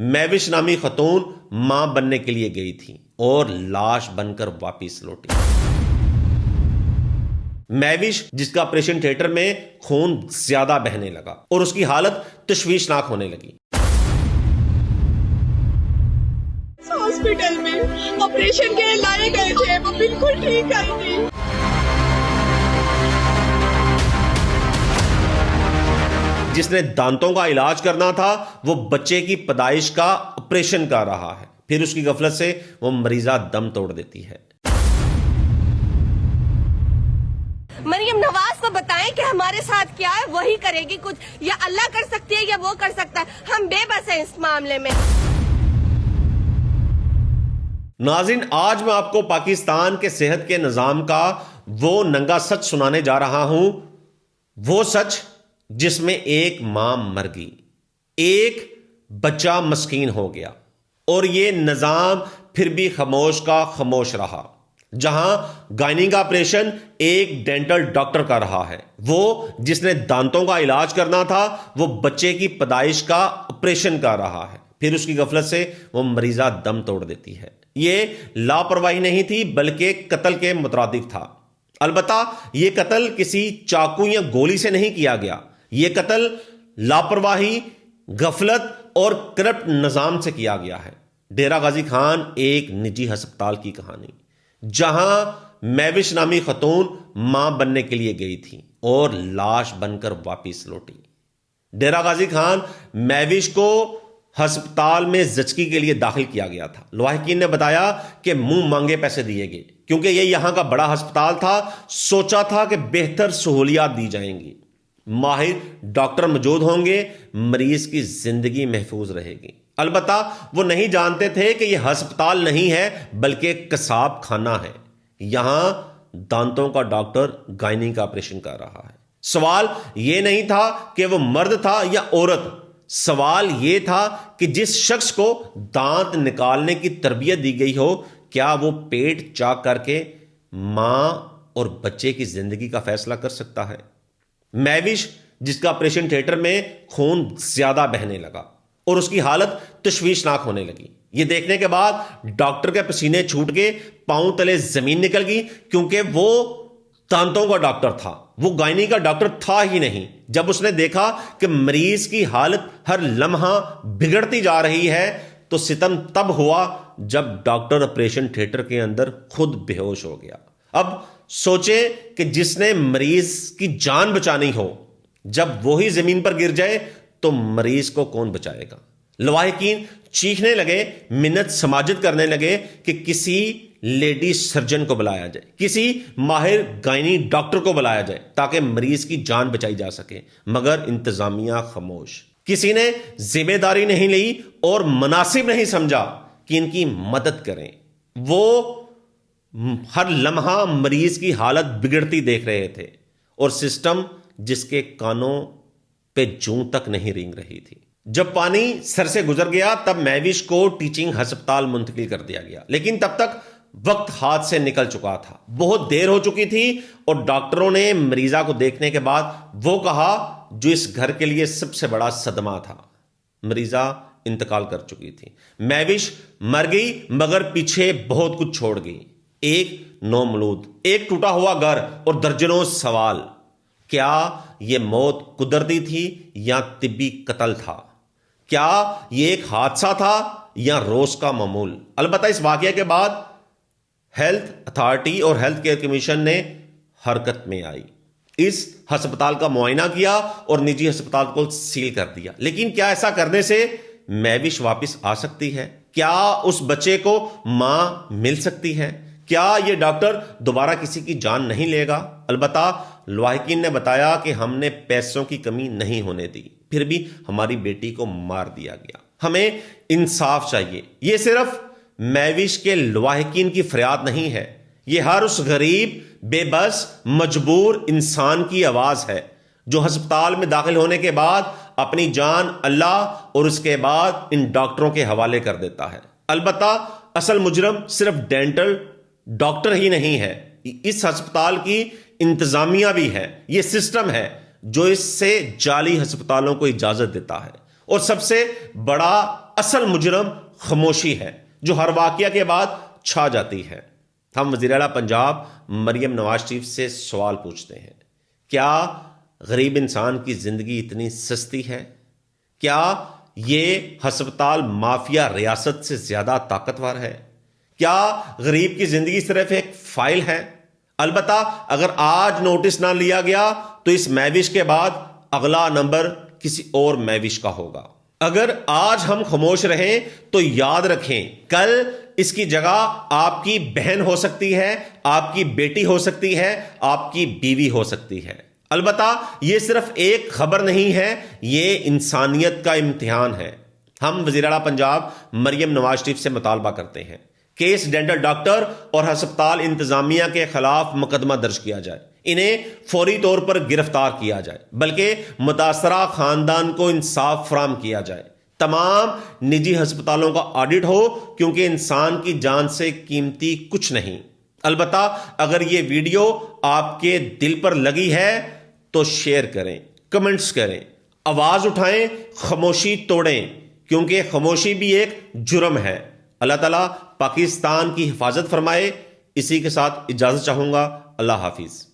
میوش نامی خاتون ماں بننے کے لیے گئی تھی اور لاش بن کر واپس لوٹی۔ میوش جس کا آپریشن تھیٹر میں خون زیادہ بہنے لگا اور اس کی حالت تشویشناک ہونے لگی۔ ہاسپٹل میں آپریشن کے لیے لائے گئے تھے، وہ بالکل ٹھیک آئی نہیں۔ جس نے دانتوں کا علاج کرنا تھا وہ بچے کی پیدائش کا آپریشن کر رہا ہے، پھر اس کی غفلت سے وہ مریضہ دم توڑ دیتی ہے۔ مریم نواز کو بتائیں کہ ہمارے ساتھ کیا ہے، وہی کرے گی کچھ، یا اللہ کر سکتی ہے یا وہ کر سکتا ہے، ہم بے بس ہیں اس معاملے میں۔ ناظرین، آج میں آپ کو پاکستان کے صحت کے نظام کا وہ ننگا سچ سنانے جا رہا ہوں، وہ سچ جس میں ایک ماں مر گئی، ایک بچہ مسکین ہو گیا، اور یہ نظام پھر بھی خاموش کا خاموش رہا۔ جہاں گائنی کا آپریشن ایک ڈینٹل ڈاکٹر کا رہا ہے، وہ جس نے دانتوں کا علاج کرنا تھا وہ بچے کی پیدائش کا آپریشن کر رہا ہے، پھر اس کی غفلت سے وہ مریضہ دم توڑ دیتی ہے۔ یہ لاپرواہی نہیں تھی بلکہ قتل کے مترادف تھا۔ البتہ یہ قتل کسی چاقو یا گولی سے نہیں کیا گیا، یہ قتل لاپرواہی، غفلت اور کرپٹ نظام سے کیا گیا ہے۔ ڈیرہ غازی خان ایک نجی ہسپتال کی کہانی، جہاں میوش نامی خاتون ماں بننے کے لیے گئی تھی اور لاش بن کر واپس لوٹی۔ ڈیرہ غازی خان میوش کو ہسپتال میں زچگی کے لیے داخل کیا گیا تھا۔ لواحقین نے بتایا کہ منہ مانگے پیسے دیے گئے، کیونکہ یہ یہاں کا بڑا ہسپتال تھا، سوچا تھا کہ بہتر سہولیات دی جائیں گی، ماہر ڈاکٹر موجود ہوں گے، مریض کی زندگی محفوظ رہے گی۔ البتہ وہ نہیں جانتے تھے کہ یہ ہسپتال نہیں ہے بلکہ قصاب خانہ ہے۔ یہاں دانتوں کا ڈاکٹر گائنی کا آپریشن کر رہا ہے۔ سوال یہ نہیں تھا کہ وہ مرد تھا یا عورت، سوال یہ تھا کہ جس شخص کو دانت نکالنے کی تربیت دی گئی ہو، کیا وہ پیٹ چاک کر کے ماں اور بچے کی زندگی کا فیصلہ کر سکتا ہے؟ میوش جس کا آپریشن تھیٹر میں خون زیادہ بہنے لگا اور اس کی حالت تشویشناک ہونے لگی۔ یہ دیکھنے کے بعد ڈاکٹر کے پسینے چھوٹ گئے، پاؤں تلے زمین نکل گئی، کیونکہ وہ دانتوں کا ڈاکٹر تھا، وہ گائنی کا ڈاکٹر تھا ہی نہیں۔ جب اس نے دیکھا کہ مریض کی حالت ہر لمحہ بگڑتی جا رہی ہے تو ستم تب ہوا جب ڈاکٹر آپریشن تھیٹر کے اندر خود بے ہوش ہو گیا۔ اب سوچیں کہ جس نے مریض کی جان بچانی ہو، جب وہی زمین پر گر جائے تو مریض کو کون بچائے گا؟ لواحقین چیخنے لگے، منت سماجت کرنے لگے کہ کسی لیڈی سرجن کو بلایا جائے، کسی ماہر گائنی ڈاکٹر کو بلایا جائے تاکہ مریض کی جان بچائی جا سکے، مگر انتظامیہ خاموش۔ کسی نے ذمہ داری نہیں لی اور مناسب نہیں سمجھا کہ ان کی مدد کریں۔ وہ ہر لمحہ مریض کی حالت بگڑتی دیکھ رہے تھے، اور سسٹم جس کے کانوں پہ جوں تک نہیں رینگ رہی تھی۔ جب پانی سر سے گزر گیا تب میوش کو ٹیچنگ ہسپتال منتقل کر دیا گیا، لیکن تب تک وقت ہاتھ سے نکل چکا تھا، بہت دیر ہو چکی تھی، اور ڈاکٹروں نے مریضہ کو دیکھنے کے بعد وہ کہا جو اس گھر کے لیے سب سے بڑا صدمہ تھا، مریضہ انتقال کر چکی تھی۔ میوش مر گئی مگر پیچھے بہت کچھ چھوڑ گئی، ایک نومولود، ایک ٹوٹا ہوا گھر اور درجنوں سوال۔ کیا یہ موت قدرتی تھی یا طبی قتل تھا؟ کیا یہ ایک حادثہ تھا یا روز کا معمول؟ البتہ اس واقعے کے بعد ہیلتھ اتھارٹی اور ہیلتھ کیئر کمیشن نے حرکت میں آئی، اس ہسپتال کا معائنہ کیا اور نجی ہسپتال کو سیل کر دیا۔ لیکن کیا ایسا کرنے سے میوش واپس آ سکتی ہے؟ کیا اس بچے کو ماں مل سکتی ہے؟ کیا یہ ڈاکٹر دوبارہ کسی کی جان نہیں لے گا؟ البتہ لواحقین نے بتایا کہ ہم نے پیسوں کی کمی نہیں ہونے دی، پھر بھی ہماری بیٹی کو مار دیا گیا، ہمیں انصاف چاہیے۔ یہ صرف میوش کے لواحقین کی فریاد نہیں ہے، یہ ہر اس غریب، بے بس، مجبور انسان کی آواز ہے جو ہسپتال میں داخل ہونے کے بعد اپنی جان اللہ اور اس کے بعد ان ڈاکٹروں کے حوالے کر دیتا ہے۔ البتہ اصل مجرم صرف ڈینٹل ڈاکٹر ہی نہیں ہے، اس ہسپتال کی انتظامیہ بھی ہے، یہ سسٹم ہے جو اس سے جعلی ہسپتالوں کو اجازت دیتا ہے۔ اور سب سے بڑا اصل مجرم خاموشی ہے جو ہر واقعہ کے بعد چھا جاتی ہے۔ ہم وزیر اعلیٰ پنجاب مریم نواز شریف سے سوال پوچھتے ہیں، کیا غریب انسان کی زندگی اتنی سستی ہے؟ کیا یہ ہسپتال مافیا ریاست سے زیادہ طاقتور ہے؟ کیا غریب کی زندگی صرف ایک فائل ہے؟ البتہ اگر آج نوٹس نہ لیا گیا تو اس مہوش کے بعد اگلا نمبر کسی اور مہوش کا ہوگا۔ اگر آج ہم خاموش رہیں تو یاد رکھیں کل اس کی جگہ آپ کی بہن ہو سکتی ہے، آپ کی بیٹی ہو سکتی ہے، آپ کی بیوی ہو سکتی ہے۔ البتہ یہ صرف ایک خبر نہیں ہے، یہ انسانیت کا امتحان ہے۔ ہم وزیر اعلیٰ پنجاب مریم نواز شریف سے مطالبہ کرتے ہیں کہ اس ڈینٹل ڈاکٹر اور ہسپتال انتظامیہ کے خلاف مقدمہ درج کیا جائے، انہیں فوری طور پر گرفتار کیا جائے، بلکہ متاثرہ خاندان کو انصاف فراہم کیا جائے۔ تمام نجی ہسپتالوں کا آڈٹ ہو، کیونکہ انسان کی جان سے قیمتی کچھ نہیں۔ البتہ اگر یہ ویڈیو آپ کے دل پر لگی ہے تو شیئر کریں، کمنٹس کریں، آواز اٹھائیں، خاموشی توڑیں، کیونکہ خاموشی بھی ایک جرم ہے۔ اللہ تعالیٰ پاکستان کی حفاظت فرمائے۔ اسی کے ساتھ اجازت چاہوں گا۔ اللہ حافظ۔